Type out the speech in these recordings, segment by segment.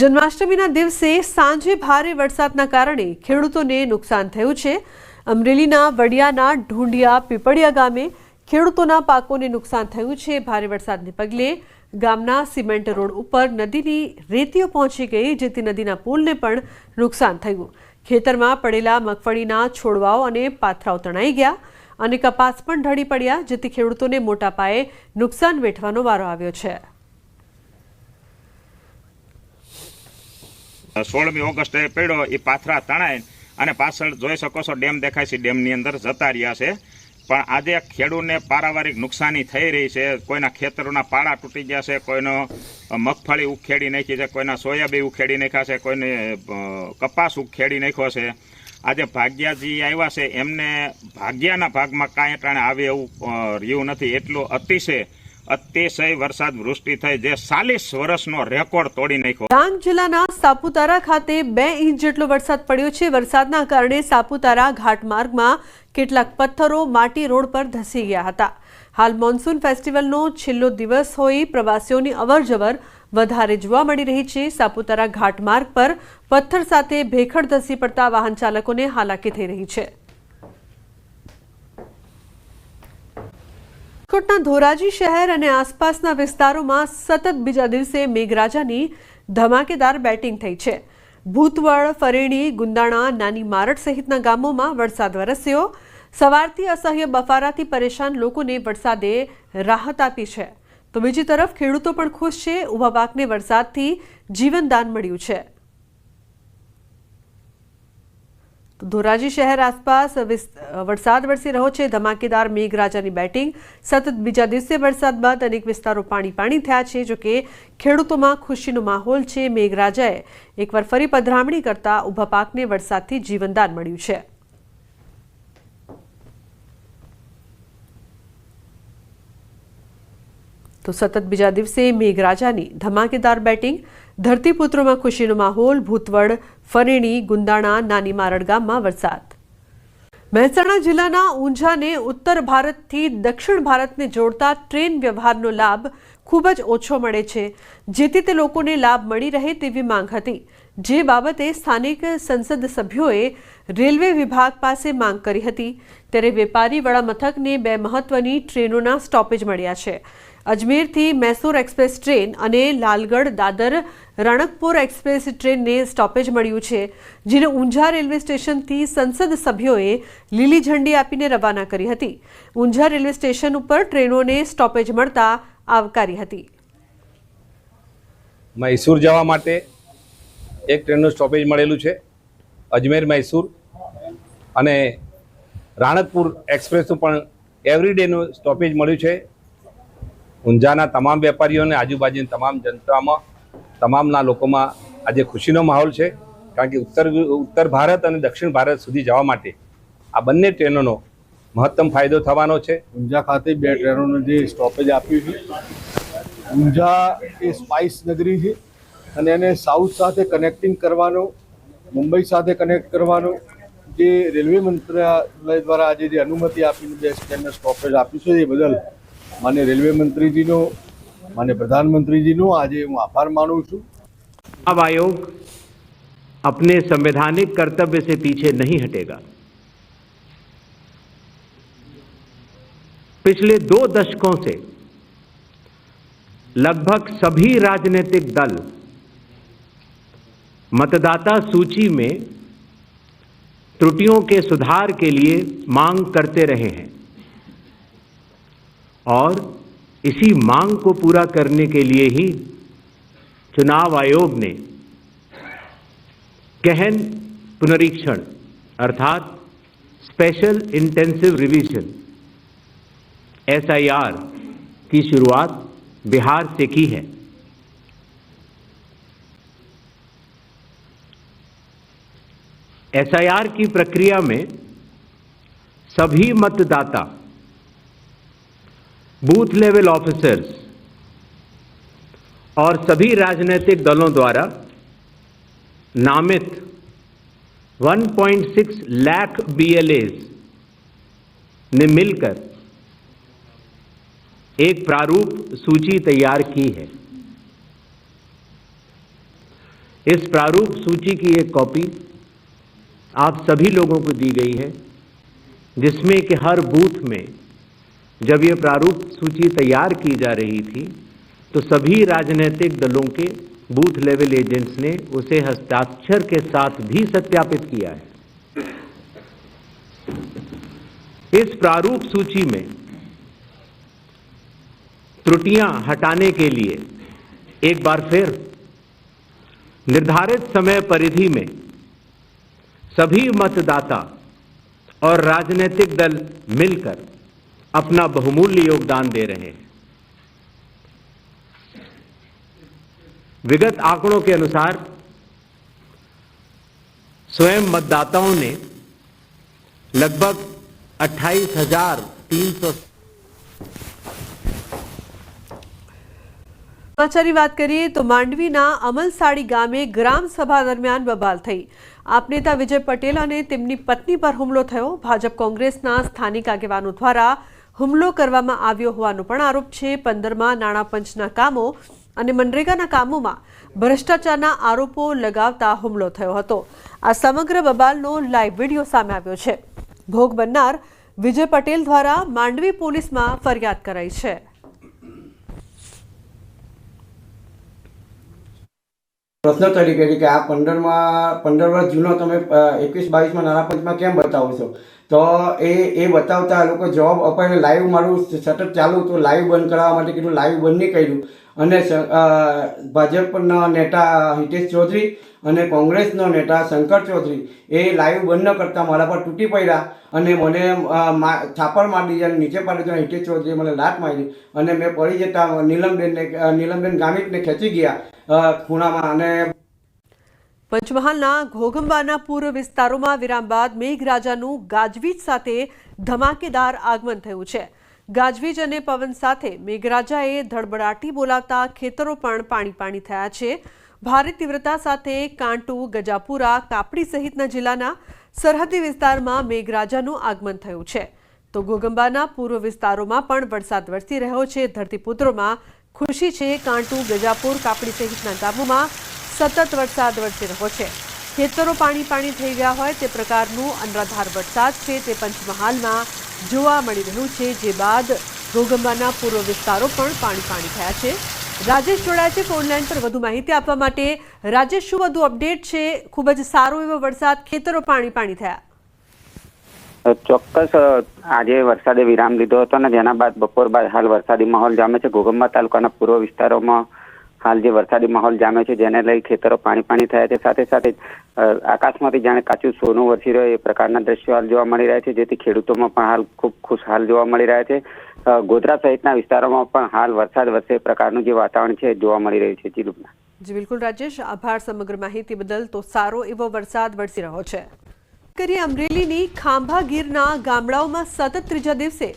જન્માષ્ટમીના દિવસે સાંજે ભારે વરસાદના કારણે ખેડૂતોને નુકસાન થયું છે। અમરેલીના વડિયાના ઢુંડિયા પીપળિયા ગામે ખેડૂતોના પાકોને નુકસાન થયું છે। ભારે વરસાદને પગલે ગામના સિમેન્ટ રોડ ઉપર નદીની રેતીઓ પહોંચી ગઈ, જેથી નદીના પુલને પણ નુકસાન થયું। ખેતરમાં પડેલા મગફળીના છોડવાઓ અને પાથરાઓ તણાઈ ગયા અને કપાસ પણ ઢળી પડ્યા, જેથી ખેડૂતોને મોટા પાયે નુકસાન વેઠવાનો વારો આવ્યો છે। 16મી ઓગસ્ટે પડ્યો એ પાથરા તણાય અને પાછળ જોઈ શકો છો ડેમ દેખાય છે, ડેમની અંદર જતા રહ્યા છે। પણ આજે ખેડૂતને પારાવારિક નુકસાની થઈ રહી છે। કોઈના ખેતરોના પાળા તૂટી ગયા છે, કોઈનો મગફળી ઉખેડી નાખી છે, કોઈના સોયાબીન ઉખેડી નાખ્યા છે, કોઈને કપાસ ઉખેડી નાખ્યો છે। આજે ભાગ્યાજી આવ્યા છે, એમને ભાગ્યાના ભાગમાં કાંઈ ટાણે આવે એવું રહ્યું નથી। એટલો અતિશય વરસાદ વૃષ્ટિ થઈ, જે 40 વર્ષનો રેકોર્ડ તોડી નાખ્યો। ડાંગ જિલ્લાના સાપુતારા ખાતે 2 ઇંચ જેટલો વરસાદ પડ્યો છે। વરસાદના કારણે સાપુતારા ઘાટ માર્ગમાં કેટલાક પથ્થરો માટી રોડ પર ધસી ગયા હતા। હાલ મોન્સૂન ફેસ્ટિવલનો છેલ્લો દિવસ હોઈ પ્રવાસીઓની અવરજવર વધારે જોવા મળી રહી છે। સાપુતારા ઘાટ માર્ગ પર પથ્થર સાથે ભેખડ ધસી પડતા વાહન ચાલકોને હાલાકી થઈ રહી છે। રાજકોટના ધોરાજી શહેર અને આસપાસના વિસ્તારોમાં સતત બીજા દિવસે મેઘરાજાની ધમાકેદાર બેટિંગ થઈ છે। ભૂતવડ, ફરેણી, ગુંદાણા, નાની મારડ સહિતના ગામોમાં વરસાદ વરસ્યો। સવારથી અસહ્ય બફારાથી પરેશાન લોકોને વરસાદે રાહત આપી છે, તો બીજી તરફ ખેડૂતો પણ ખુશ છે। ઊભા પાકને વરસાદથી જીવનદાન મળ્યું છે। તો ધોરાજી શહેર આસપાસ વરસાદ વરસી રહ્યો છે। ધમાકેદાર મેઘરાજાની બેટિંગ। સતત બીજા દિવસે વરસાદ બાદ અનેક વિસ્તારો પાણી થયા છે, જોકે ખેડૂતોમાં ખુશીનો માહોલ છે। મેઘરાજાએ એકવાર ફરી પધરામણી કરતા ઊભા પાકને વરસાદથી જીવનદાન મળ્યું છે। તો સતત બીજા દિવસે મેઘરાજાની ધમાકેદાર બેટિંગ, ધરતીપુત્રોમાં ખુશીનો માહોલ। ભૂતવડ, ફરેણી, ગુંદાણા, નાની મારડ ગામમાં વરસાદ। મહેસાણા જિલ્લાના ઊંઝાને ઉત્તર ભારતથી દક્ષિણ ભારતને જોડતા ટ્રેન વ્યવહારનો લાભ ખૂબ જ ઓછો મળે છે, જેથી તે લોકોને લાભ મળી રહે તેવી માંગ હતી, જે બાબતે સ્થાનિક સંસદ સભ્યોએ રેલવે વિભાગ પાસે માંગ કરી હતી। ત્યારે વેપારી વડા મથકને 2 મહત્વની ટ્રેનોના સ્ટોપેજ મળ્યા છે। અજમેરથી મૈસૂર એક્સપ્રેસ ટ્રેન અને લાલગઢ દાદર રણકપુર એક્સપ્રેસ ટ્રેનને સ્ટોપેજ મળ્યું છે, જેને ઊંઝા રેલવે સ્ટેશનથી સંસદ સભ્યોએ લીલી ઝંડી આપીને રવાના કરી હતી। ઊંઝા રેલવે સ્ટેશન ઉપર ટ્રેનોને સ્ટોપેજ મળતા આવકારી હતી। મૈસૂર જવા માટે એક ટ્રેનનું સ્ટોપેજ મળેલું છે, અજમેર મૈસૂર, અને રાણકપુર એક્સપ્રેસનું પણ એવરીડેનું સ્ટોપેજ મળ્યું છે। ઊંઝાના તમામ વેપારીઓને આજુબાજુની તમામ જનતામાં, તમામના લોકોમાં આજે ખુશીનો માહોલ છે, કારણ કે ઉત્તર ભારત અને દક્ષિણ ભારત સુધી જવા માટે આ બંને ટ્રેનોનો મહત્તમ ફાયદો થવાનો છે। ઊંઝા ખાતે 2 ટ્રેનોનું જે સ્ટોપેજ આપ્યું છે, ઊંઝા એ સ્પાઇસ નગરી છે અને એને સાઉથ સાથે કનેક્ટિંગ કરવાનો, મુંબઈ સાથે કનેક્ટ કરવાનો જે રેલવે મંત્રાલય દ્વારા આજે જે અનુમતિ આપીને 2 ટ્રેનનું સ્ટોપેજ આપ્યું છે, એ બદલ माननीय रेलवे मंत्री जी नो, माननीय प्रधानमंत्री जी नो आज हूँ आभार मानूँ छूँ। चुनाव आयोग अपने संवैधानिक कर्तव्य से पीछे नहीं हटेगा। पिछले 2 दशकों से लगभग सभी राजनीतिक दल मतदाता सूची में त्रुटियों के सुधार के लिए मांग करते रहे हैं और इसी मांग को पूरा करने के लिए ही चुनाव आयोग ने गहन पुनरीक्षण अर्थात स्पेशल इंटेंसिव रिवीजन SIR की शुरुआत बिहार से की है। SIR की प्रक्रिया में सभी मतदाता, बूथ लेवल ऑफिसर्स और सभी राजनीतिक दलों द्वारा नामित 1.6 लाख BLAs ने मिलकर एक प्रारूप सूची तैयार की है। इस प्रारूप सूची की एक कॉपी आप सभी लोगों को दी गई है, जिसमें कि हर बूथ में जब ये प्रारूप सूची तैयार की जा रही थी तो सभी राजनीतिक दलों के बूथ लेवल एजेंट्स ने उसे हस्ताक्षर के साथ भी सत्यापित किया है। इस प्रारूप सूची में त्रुटियां हटाने के लिए एक बार फिर निर्धारित समय परिधि में सभी मतदाता और राजनीतिक दल मिलकर अपना बहुमूल्य योगदान दे रहे हैं। विगत आंकड़ों के अनुसार स्वयं मतदाताओं ने लगभग 28,300 સમાચારની વાત કરીએ તો માંડવીના અમલસાડી ગામે ગ્રામ સભા દરમિયાન બબાલ થઈ। આપ નેતા વિજય પટેલ અને તેમની પત્ની પર હુમલો થયો। ભાજપ કોંગ્રેસના સ્થાનિક આગેવાનો દ્વારા હુમલો કરવામાં આવ્યો હોવાનો પણ આરોપ છે। 15માં નાણાં પંચના કામો અને મનરેગાના કામોમાં ભ્રષ્ટાચારના આરોપો લગાવતા હુમલો થયો હતો। આ સમગ્ર બબાલનો લાઈવ વિડીયો સામે આવ્યો છે। ભોગ બનનાર વિજય પટેલ દ્વારા માંડવી પોલીસમાં ફરિયાદ કરાઈ છે। પ્રશ્ન તરીકે કે આ 15 વર્ષ જૂનો તમે 21-22માં નાણાં પંચમાં કેમ બતાવો છો? તો એ બતાવતા લોકો જવાબ અપાઈને લાઈવ મારું સતત ચાલુ તો લાઈવ બંધ કરાવવા માટે કીધું, લાઈવ બંધ નહીં કર્યું। અને ભાજપના નેતા હિતેશ ચૌધરી અને કોંગ્રેસનો નેતા શંકર ચૌધરી એ લાઈવ બંધ ન કરતા મારા પર તૂટી પડ્યા અને મને થાપડ મારી દીધી અને નીચે પાડી દીધો। હિતેશ ચૌધરીએ મને લાત મારી અને મેં પડી જતા નીલમબેન ગામિતને ખેંચી ગયા ખૂણામાં। અને પંચમહાલના ઘોઘંબાના પૂર્વ વિસ્તારોમાં વિરામ બાદ મેઘરાજાનું ગાજવીજ સાથે ધમાકેદાર આગમન થયું છે। ગાજવીજ અને પવન સાથે મેઘરાજાએ ધડબડાટી બોલાવતા ખેતરો પણ પાણી થયા છે। ભારે તીવ્રતા સાથે કાંટુ, ગજાપુરા, કાપડી સહિતના જિલ્લાના સરહદી વિસ્તારમાં મેઘરાજાનું આગમન થયું છે। તો ઘોઘંબાના પૂર્વ વિસ્તારોમાં પણ વરસાદ વરસી રહ્યો છે। ધરતીપુત્રોમાં ખુશી છે। કાંટુ, ગજાપુર, કાપડી સહિતના ગામોમાં સતત વરસાદ વરસી રહ્યો છે। ખેતરો પાણી થઈ ગયા હોય તે પ્રકારનું અનરાધાર વરસાદ છે તે પંચમહાલમાં જોવા મળી રહ્યું છે। જે બાદ ઘોઘંબાના પૂર્વ વિસ્તારો પણ પાણી થયા છે। રાજેશ જોડાય છે ફોનલાઈન પર વધુ માહિતી આપવા માટે। રાજેશ, શું વધુ અપડેટ છે? ખૂબ જ સારો એવો વરસાદ, ખેતરો પાણી થયા। ચોક્કસ આજે વરસાદે વિરામ લીધો હતો અને જેના બાદ બપોર બાદ હાલ વરસાદી માહોલ જામે છે। ઘોઘંબા તાલુકાના પૂર્વ વિસ્તારોમાં હાલ જે વરસાદી માહોલ જામે છે જેને લઈ ખેતરો પાણી થયા છે। સાથે સાથે આકાશમાંથી જાણે કાચું સોનું વરસી રહ્યો એ પ્રકારના દ્રશ્યો હાલ જોવા મળી રહ્યા છે, જેથી ખેડૂતોમાં પણ હાલ ખૂબ ખુશહાલ જોવા મળી રહ્યા છે। ગોધરા સહિતના વિસ્તારોમાં પણ હાલ વરસાદ વરસે એ પ્રકારનું જે વાતાવરણ છે જોવા મળી રહ્યું છે। જી લુબના। જી બિલકુલ રાજેશ, આભાર સમગ્ર માહિતી બદલ। તો સારો એવો વરસાદ વરસી રહ્યો છે। કરીએ અમરેલીની ખાંભા ગીરના ગામડાઓમાં સતત ત્રીજા દિવસે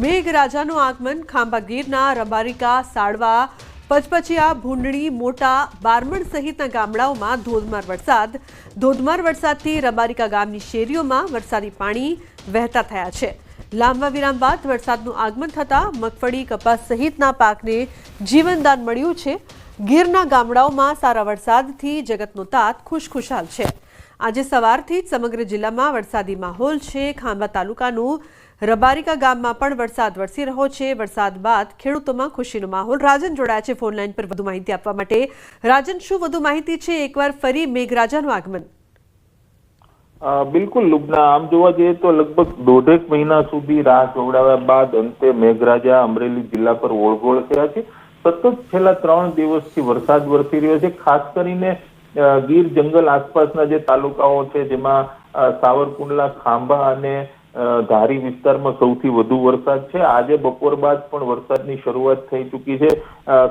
મેઘરાજાનું આગમન। ખાંભા ગીરના રબારિકા, સાડવા, પચપચિયા, ભૂંડણી, મોટા, બારમણ સહિતના ગામડાઓમાં ધોધમાર વરસાદથી રબારિકા ગામની શેરીઓમાં વરસાદી પાણી વહેતા થયા છે। લાંબા વિરામ બાદ વરસાદનું આગમન થતાં મગફળી, કપાસ સહિતના પાકને જીવનદાન મળ્યું છે। ગીરના ગામડાઓમાં સારા વરસાદથી જગતનો તાત ખુશખુશાલ છે। આજે સવારથી જ સમગ્ર જિલ્લામાં વરસાદી માહોલ છે। ખાંભા તાલુકાનું રબારિકા ગામમાં પણ વરસાદ વરસી રહ્યો છે। વરસાદ બાદ ખેડૂતોમાં ખુશીનો માહોલ। રાજન જોડાયા છે ફોનલાઈન પર વધુ માહિતી આપવા માટે। રાજન, શું વધુ માહિતી છે? એકવાર ફરી મેઘરાજાનું આગમન। બિલકુલ લુબના, આમ જોવા જઈએ તો લગભગ 1.5 મહિના સુધી રાહ જોવડાવ્યા બાદ અંતે મેઘરાજા અમરેલી જિલ્લા પર ઓળગોળ થયા છે। સતત છેલ્લા 3 દિવસથી વરસાદ વરસી રહ્યો છે। ખાસ કરીને ગીર જંગલ આસપાસના જે તાલુકાઓ છે જેમાં સાવરકુંડલા, ખાંભા અને ધારી વિસ્તારમાં સૌથી વધુ વરસાદ છે। આજે બપોર બાદ પણ વરસાદની શરૂઆત થઈ ચૂકી છે।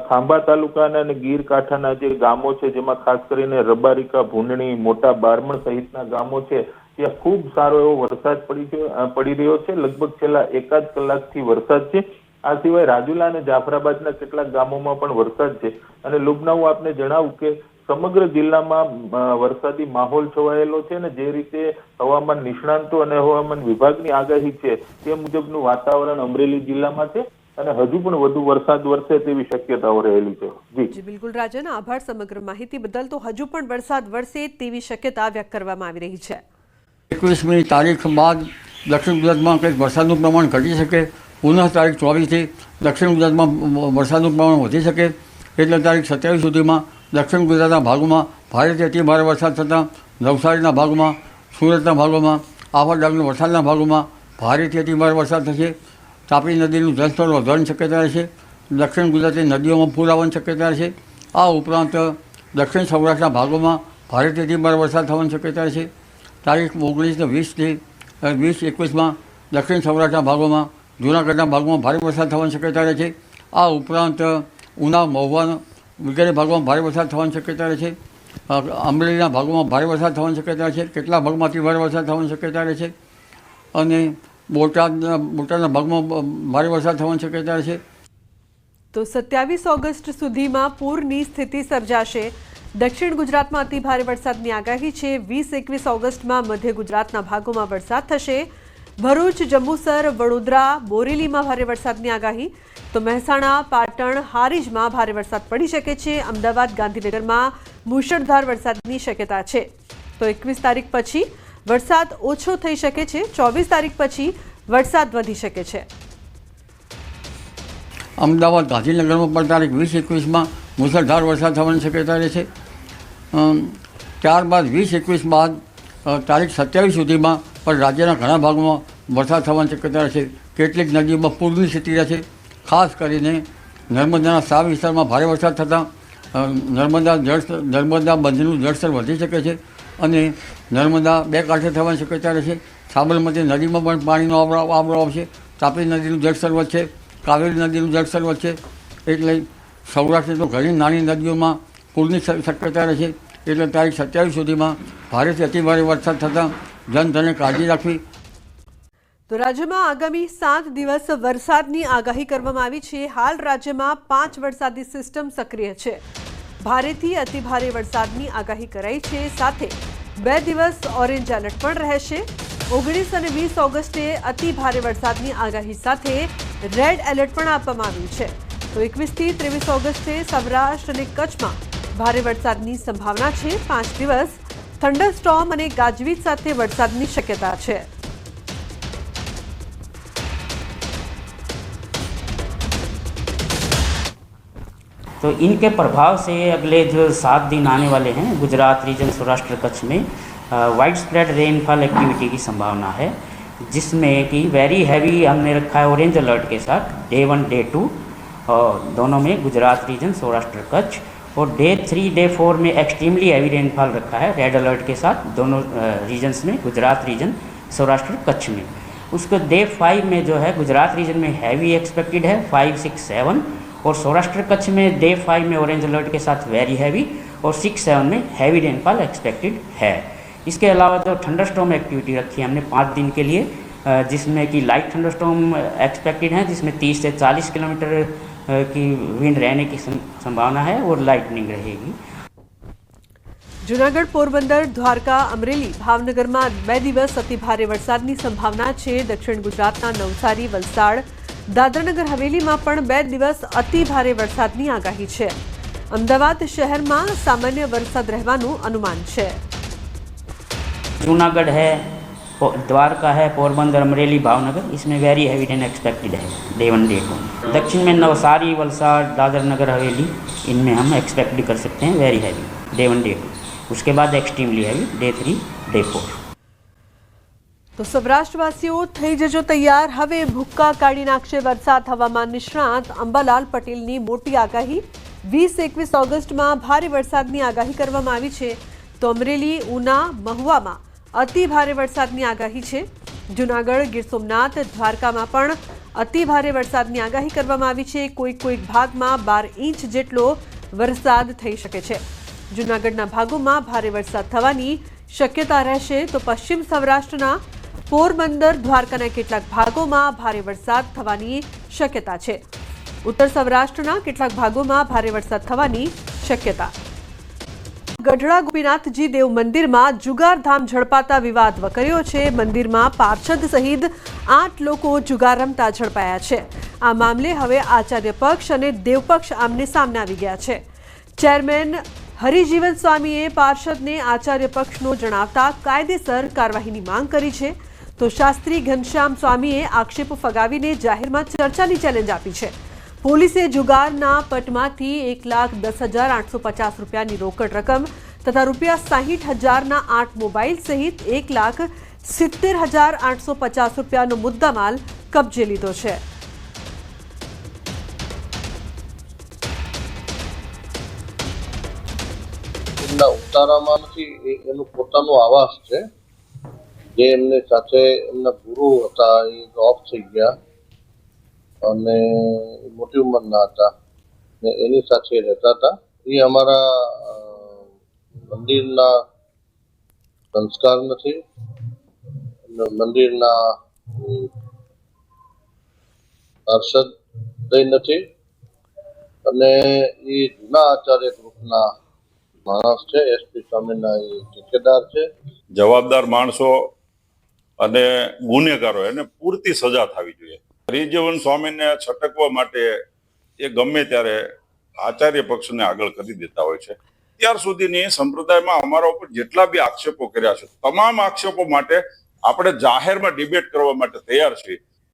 ખાંભા તાલુકાના અને ગીર કાંઠાના જે ગામો છે જેમાં ખાસ કરીને રબારિકા, ભૂંડણી, મોટા, બારમણ સહિતના ગામો છે ત્યાં ખૂબ સારો એવો વરસાદ પડી રહ્યો છે। લગભગ છેલ્લા 1 કલાકથી વરસાદ છે। આ સિવાય રાજુલા અને જાફરાબાદના કેટલાક ગામોમાં પણ વરસાદ છે। અને લુબના, હું આપને જણાવું કે સમગ્ર જિલ્લામાં વરસાદી માહોલ છવાયેલો છે અને જે રીતે હવામાન નિષ્ણાંતો અને હવામાન વિભાગની આગાહી છે તે મુજબનું વાતાવરણ અમરેલી જિલ્લામાં છે। અને હજુ પણ વધુ વરસાદ વરસે તેવી શક્યતાઓ રહેલી છે. જી બિલકુલ રાજન, આભાર સમગ્ર માહિતી બદલ. તો હજુ પણ વરસાદ વરસે તેવી શક્યતા વ્યક્ત કરવામાં આવી રહી છે. 21મી તારીખ બાદ દક્ષિણ ગુજરાતમાં કંઈક વરસાદનું પ્રમાણ ઘટી શકે. પુનઃ તારીખ 24થી દક્ષિણ ગુજરાતમાં વરસાદનું પ્રમાણ વધી શકે. એટલે તારીખ 27 સુધીમાં દક્ષિણ ગુજરાતના ભાગોમાં ભારેથી અતિ ભારે વરસાદ થતાં નવસારીના ભાગોમાં, સુરતના ભાગોમાં, આવા ડાંગના વરસાદના ભાગોમાં ભારેથી અતિ ભારે વરસાદ થશે. તાપી નદીનું જળસ્તર વધવાની શક્યતા રહેશે. દક્ષિણ ગુજરાતની નદીઓમાં પૂર આવવાની શક્યતા રહેશે. આ ઉપરાંત દક્ષિણ સૌરાષ્ટ્રના ભાગોમાં ભારેથી અતિ ભારે વરસાદ થવાની શક્યતા રહેશે. તારીખ 19 ને 20-21માં દક્ષિણ સૌરાષ્ટ્રના ભાગોમાં, જૂનાગઢના ભાગોમાં ભારે વરસાદ થવાની શક્યતા રહે છે. આ ઉપરાંત ઉના, મહુવા વગેરે ભાગોમાં ભારે વરસાદ થવાની શક્યતા રહે છે. અમરેલીના ભાગોમાં ભારે વરસાદ થવાની શક્યતા છે. કેટલાક ભાગમાં અતિ ભારે વરસાદ થવાની શક્યતા રહે છે. અને બોટાદના ભાગમાં ભારે વરસાદ થવાની શક્યતા રહે છે. તો 27 ઓગસ્ટ સુધીમાં પૂરની સ્થિતિ સર્જાશે. દક્ષિણ ગુજરાતમાં અતિ ભારે વરસાદની આગાહી છે. 20-21 ઓગસ્ટમાં મધ્ય ગુજરાતના ભાગોમાં વરસાદ થશે. ભરૂચ, જંબુસર, વડોદરા, બોરેલીમાં ભારે વરસાદની આગાહી. તો મહેસાણા, પાટણ, હારીજમાં ભારે વરસાદ પડી શકે છે. અમદાવાદ, ગાંધીનગરમાં મુશળધાર વરસાદની શક્યતા છે. તો 21 તારીખ પછી વરસાદ ઓછો થઈ શકે છે. 24 તારીખ પછી વરસાદ વધી શકે છે. અમદાવાદ, ગાંધીનગરમાં પણ તારીખ 20-21માં મુશળધાર વરસાદ થવાની શક્યતા રહે છે. ત્યારબાદ 20-21 બાદ તારીખ 27 સુધીમાં પણ રાજ્યના ઘણા ભાગોમાં વરસાદ થવાની શક્યતા રહેશે. કેટલીક નદીઓમાં પૂરની સ્થિતિ રહેશે. ખાસ કરીને નર્મદાના સાવ વિસ્તારમાં ભારે વરસાદ થતાં નર્મદા બંધનું જળસ્તર વધી શકે છે અને નર્મદા બે કાંઠે થવાની શક્યતા રહેશે. સાબરમતી નદીમાં પણ પાણીનો આવરો આવશે. તાપી નદીનું જળસ્તર વધશે. કાવેરી નદીનું જળસ્તર વધશે. એટલે સૌરાષ્ટ્રની તો ઘણી નાની નદીઓમાં પૂરની શક્યતા રહેશે. એટલે તારીખ 27 સુધીમાં ભારેથી અતિભારે વરસાદ થતાં જનધને કાળજી રાખવી. તો રાજ્યમાં આગામી 7 દિવસ વરસાદની આગાહી કરવામાં આવી છે. હાલ રાજ્યમાં 5 વરસાદી સિસ્ટમ સક્રિય છે. ભારેથી અતિભારે વરસાદની આગાહી કરાઈ છે. સાથે 2 દિવસ ઓરેન્જ એલર્ટ પણ રહેશે. 19 અને 20 ઓગસ્ટે અતિભારે વરસાદની આગાહી સાથે રેડ એલર્ટ પણ આપવામાં આવ્યું છે. તો 21 થી 23 ઓગસ્ટે સૌરાષ્ટ્ર અને કચ્છમાં ભારે વરસાદની સંભાવના છે. 5 દિવસ થંડરસ્ટોર્મ અને ગાજવીજ સાથે વરસાદની શક્યતા છે. तो इनके प्रभाव से अगले जो 7 दिन आने वाले हैं गुजरात रीजन, सौराष्ट्र, कच्छ में वाइड स्प्रेड रेनफॉल एक्टिविटी की संभावना है, जिसमें कि वेरी हैवी हमने रखा है ऑरेंज अलर्ट के साथ डे 1, डे 2 और दोनों में गुजरात रीजन, सौराष्ट्र, कच्छ, और डे 3, डे 4 में एक्सट्रीमली हैवी रेनफॉल रखा है रेड अलर्ट के साथ दोनों रीजन्स में, गुजरात रीजन, सौराष्ट्र, कच्छ में. उसको डे 5 में जो है गुजरात रीजन में हैवी एक्सपेक्टेड है 5, 6, 7 और सौराष्ट्र कच्छ में डे 5 में ऑरेंज अलर्ट के साथ वेरी हैवी और 6, 7 में हैवी रेनफॉल एक्सपेक्टेड है. इसके अलावा जो थंडरस्टॉर्म एक्टिविटी रखी है हमने 5 दिन के लिए, जिसमें कि लाइट थंडरस्टॉर्म एक्सपेक्टेड है, जिसमें 30 से 40 किलोमीटर की विंड रहने की संभावना है और लाइटनिंग रहेगी. જૂનાગઢ, પોરબંદર, દ્વારકા, અમરેલી, ભાવનગરમાં 2 દિવસ અતિભારે વરસાદની સંભાવના છે. દક્ષિણ ગુજરાતના નવસારી, વલસાડ, દાદરાનગર હવેલીમાં પણ 2 દિવસ અતિભારે વરસાદની આગાહી છે. અમદાવાદ શહેરમાં સામાન્ય વરસાદ રહેવાનું અનુમાન છે. जूनागढ़ है, द्वारका है, पोरबंदर, अमरेली, भावनगर, इसमें वेरी हैवी रेन एक्सपेक्टेड है डे 1, डे 2. दक्षिण में नवसारी, वलसाड़, दादर नगर हवेली, इनमें हम एक्सपेक्ट कर सकते हैं वेरी हैवी डे 1, डे 2. उसके बाद एक्सट्रीमली हैवी डे 3, डे 4. તો સૌરાષ્ટ્રવાસીઓ થઈ જજો તૈયાર. હવે ભૂક્કા કાઢી નાખશે વરસાદ. હવામાન નિષ્ણાત અંબાલાલ પટેલની મોટી આગાહી. 20-21 ઓગસ્ટમાં ભારે વરસાદની આગાહી કરવામાં આવી છે. તો અમરેલી, ઉના, મહુવામાં અતિ ભારે વરસાદની આગાહી છે. જૂનાગઢ, ગીર સોમનાથ, દ્વારકામાં પણ અતિ ભારે વરસાદની આગાહી કરવામાં આવી છે. કોઈક ભાગમાં 12 ઇંચ જેટલો વરસાદ થઈ શકે છે. જૂનાગઢના ભાગોમાં ભારે વરસાદ થવાની શક્યતા રહેશે. તો પશ્ચિમ સૌરાષ્ટ્રના પોરબંદર, દ્વારકાના કેટલાક ભાગોમાં ભારે વરસાદ થવાની શક્યતા છે. ઉત્તર સૌરાષ્ટ્રના કેટલાક ભાગોમાં ભારે વરસાદ થવાની શક્યતા. ગઢડા ગોપીનાથજી દેવ મંદિરમાં જુગારધામ ઝડપાતા વિવાદ વકર્યો છે. મંદિરમાં પાર્ષદ સહિત 8 લોકો જુગાર રમતા ઝડપાયા છે. આ મામલે હવે આચાર્ય પક્ષ અને દેવપક્ષ આમને સામને આવી ગયા છે. ચેરમેન હરિજીવન સ્વામીએ પાર્ષદને આચાર્ય પક્ષનો જણાવતા કાયદેસર કાર્યવાહીની માંગ કરી છે, તો શાસ્ત્રી ઘનશ્યામ સ્વામીએ આક્ષેપ ફગાવીને જાહેરમાં ચર્ચાની ચેલેન્જ આપી છે. પોલીસે જુગારના પટમાંથી 1,10,850 રૂપિયાની રોકડ રકમ તથા ₹60,000ના 8 મોબાઈલ સહિત 1,70,850 રૂપિયાનો મુદ્દામાલ કબજે લીધો છે. એમના ઉતારામાં નથી, એનું પોતાનું આવાસ છે. જે એમને સાથે એમના ગુરુ હતા એ ઓફ થઈ ગયા અને મોટી ઉંમરના હતા ને એની સાથે રહેતા હતા. એ અમારા મંદિરના સંસ્કાર નથી, મંદિરના પાર્ષદ નથી અને એ જૂના આચાર્ય ગ્રુપના માણસ છે. એસપી સ્વામીના એ ઠેકેદાર છે. જવાબદાર માણસો અને ગુનેગારો એને પૂરતી સજા થવી જોઈએ. હરિજીવન સ્વામીને છટકવા માટે એ ગમે ત્યારે આચાર્ય પક્ષને આગળ કરી દેતા હોય છે. ત્યાર સુધીની સંપ્રદાયમાં અમારા ઉપર જેટલા બી આક્ષેપો કર્યા છે, તમામ આક્ષેપો માટે આપણે જાહેરમાં ડિબેટ કરવા માટે તૈયાર છીએ.